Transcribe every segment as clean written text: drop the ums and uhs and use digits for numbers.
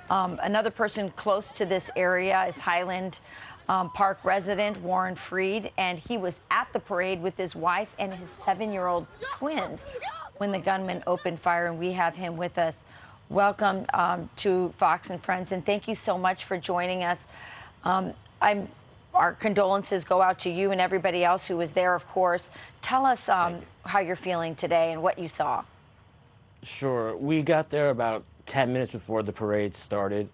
Another person close to this area is Highland Park resident Warren Freed, and he was at the parade with his wife and his 7-year-old twins when the gunman opened fire, and we have him with us. Welcome to Fox and Friends, and thank you so much for joining us. Our condolences go out to you and everybody else who was there, of course. Tell us how you're feeling today and what you saw. Sure. We got there about 10 minutes before the parade started.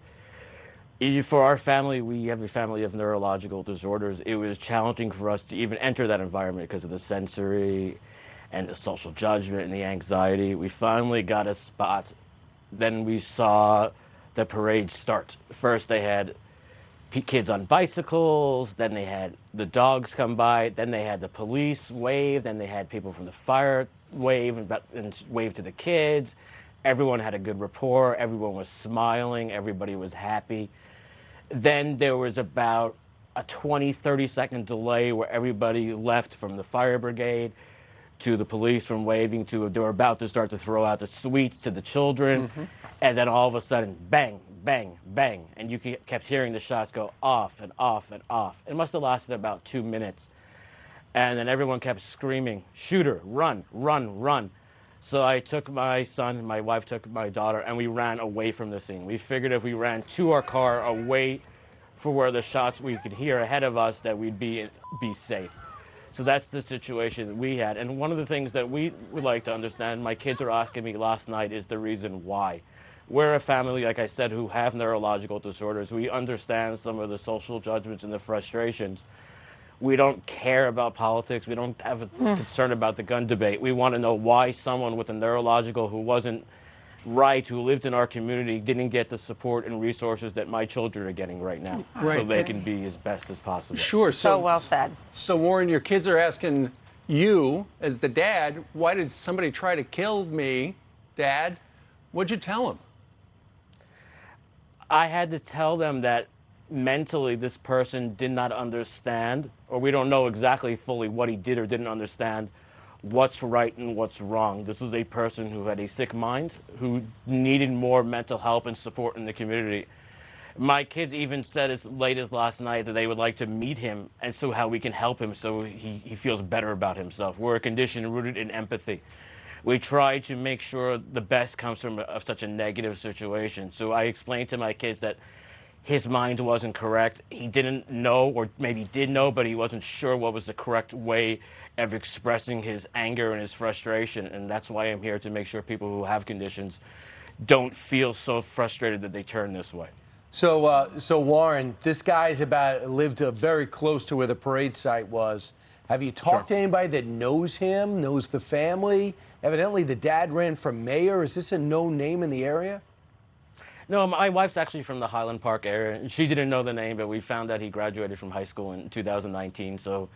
For our family, we have a family of neurological disorders. It was challenging for us to even enter that environment because of the sensory and the social judgment and the anxiety. We finally got a spot. Then we saw the parade start. First, they had kids on bicycles, then they had the dogs come by, then they had the police wave, then they had people from the fire wave and wave to the kids. Everyone had a good rapport, everyone was smiling, everybody was happy. Then there was about a 20-30 second delay where everybody left from the fire brigade to the police from waving to they were about to start to throw out the sweets to the children. And then all of a sudden, bang, bang, bang. And you kept hearing the shots go off and off and off. It must have lasted about 2 minutes. And then everyone kept screaming, shooter, run, run, run. So I took my son, my wife took my daughter, and we ran away from the scene. We figured if we ran to our car away for where the shots we could hear ahead of us, that we'd be safe. So that's the situation that we had. And one of the things that we would like to understand, my kids are asking me last night, is the reason why. We're a family, like I said, who have neurological disorders. We understand some of the social judgments and the frustrations. We don't care about politics. We don't have a concern about the gun debate. We want to know why someone with a neurological who wasn't right, who lived in our community, didn't get the support and resources that my children are getting right now, so they can be as best as possible. Sure. So well said. So, Warren, your kids are asking you, as the dad, why did somebody try to kill me, Dad? What'd you tell them? I had to tell them that mentally this person did not understand, or we don't know exactly fully what he did or didn't understand, what's right and what's wrong. This is a person who had a sick mind, who needed more mental help and support in the community. My kids even said as late as last night that they would like to meet him and so how we can help him so he feels better about himself. We're a condition rooted in empathy. We try to make sure the best comes from such a negative situation. So I explained to my kids that his mind wasn't correct. He didn't know, or maybe did know, but he wasn't sure what was the correct way of expressing his anger and his frustration. And that's why I'm here, to make sure people who have conditions don't feel so frustrated that they turn this way. So Warren, this guy's lived very close to where the parade site was. Have you talked to anybody that knows him, knows the family? Evidently, the dad ran for mayor. Is this a known name in the area? No, my wife's actually from the Highland Park area, and she didn't know the name, but we found out he graduated from high school in 2019. So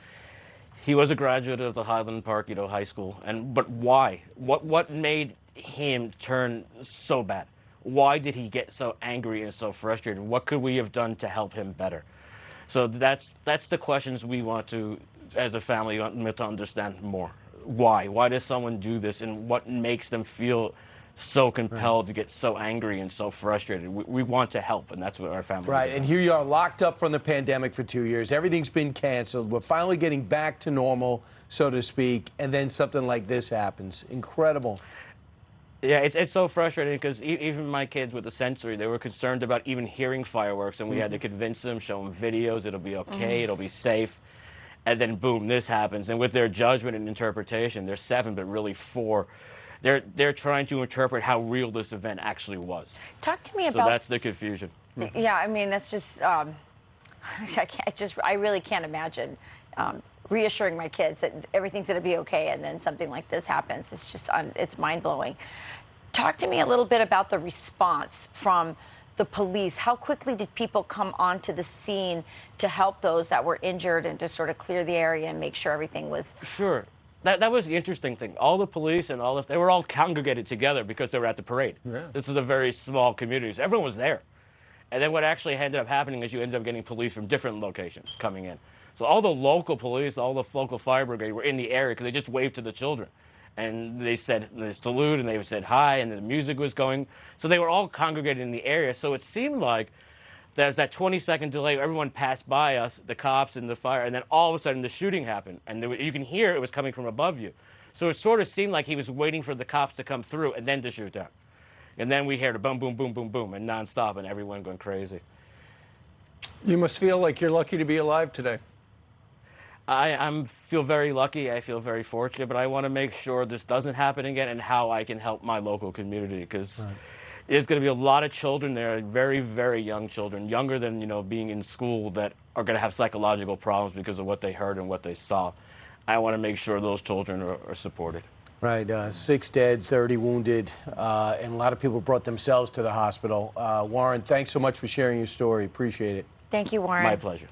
he was a graduate of the Highland Park, high school. But why? What made him turn so bad? Why did he get so angry and so frustrated? What could we have done to help him better? So that's the questions we want to, as a family, to understand more. Why? Why does someone do this, and what makes them feel so compelled to get so angry and so frustrated? We want to help, and that's what our family is about. And here you are, locked up from the pandemic for 2 years. Everything's been canceled. We're finally getting back to normal, so to speak, and then something like this happens. Incredible. Yeah, it's so frustrating because even my kids with the sensory, they were concerned about even hearing fireworks, and we had to convince them, show them videos, it'll be okay, it'll be safe. And then, boom, this happens. And with their judgment and interpretation, they're 7, but really 4. They're trying to interpret how real this event actually was. Talk to me about. So that's the confusion. Yeah, I mean, that's just. I really can't imagine reassuring my kids that everything's going to be okay, and then something like this happens. It's just it's mind blowing. Talk to me a little bit about the response from the police. How quickly did people come onto the scene to help those that were injured and to sort of clear the area and make sure everything was. Sure. That was the interesting thing. All the police and they were all congregated together because they were at the parade. Yeah. This is a very small community, so everyone was there. And then what actually ended up happening is you ended up getting police from different locations coming in. So all the local police, all the local fire brigade were in the area because they just waved to the children. And they said the salute, and they said hi, and the music was going. So they were all congregated in the area. So it seemed like there was that 20-second delay. Everyone passed by us, the cops and the fire, and then all of a sudden the shooting happened. And you can hear it was coming from above you. So it sort of seemed like he was waiting for the cops to come through and then to shoot down. And then we heard a boom, boom, boom, boom, boom, and nonstop, and everyone going crazy. You must feel like you're lucky to be alive today. I feel very lucky. I feel very fortunate, but I want to make sure this doesn't happen again and how I can help my local community, because there's going to be a lot of children there, very, very young children, younger than, being in school, that are going to have psychological problems because of what they heard and what they saw. I want to make sure those children are supported. Right, 6 dead, 30 wounded, and a lot of people brought themselves to the hospital. Warren, thanks so much for sharing your story. Appreciate it. Thank you, Warren. My pleasure.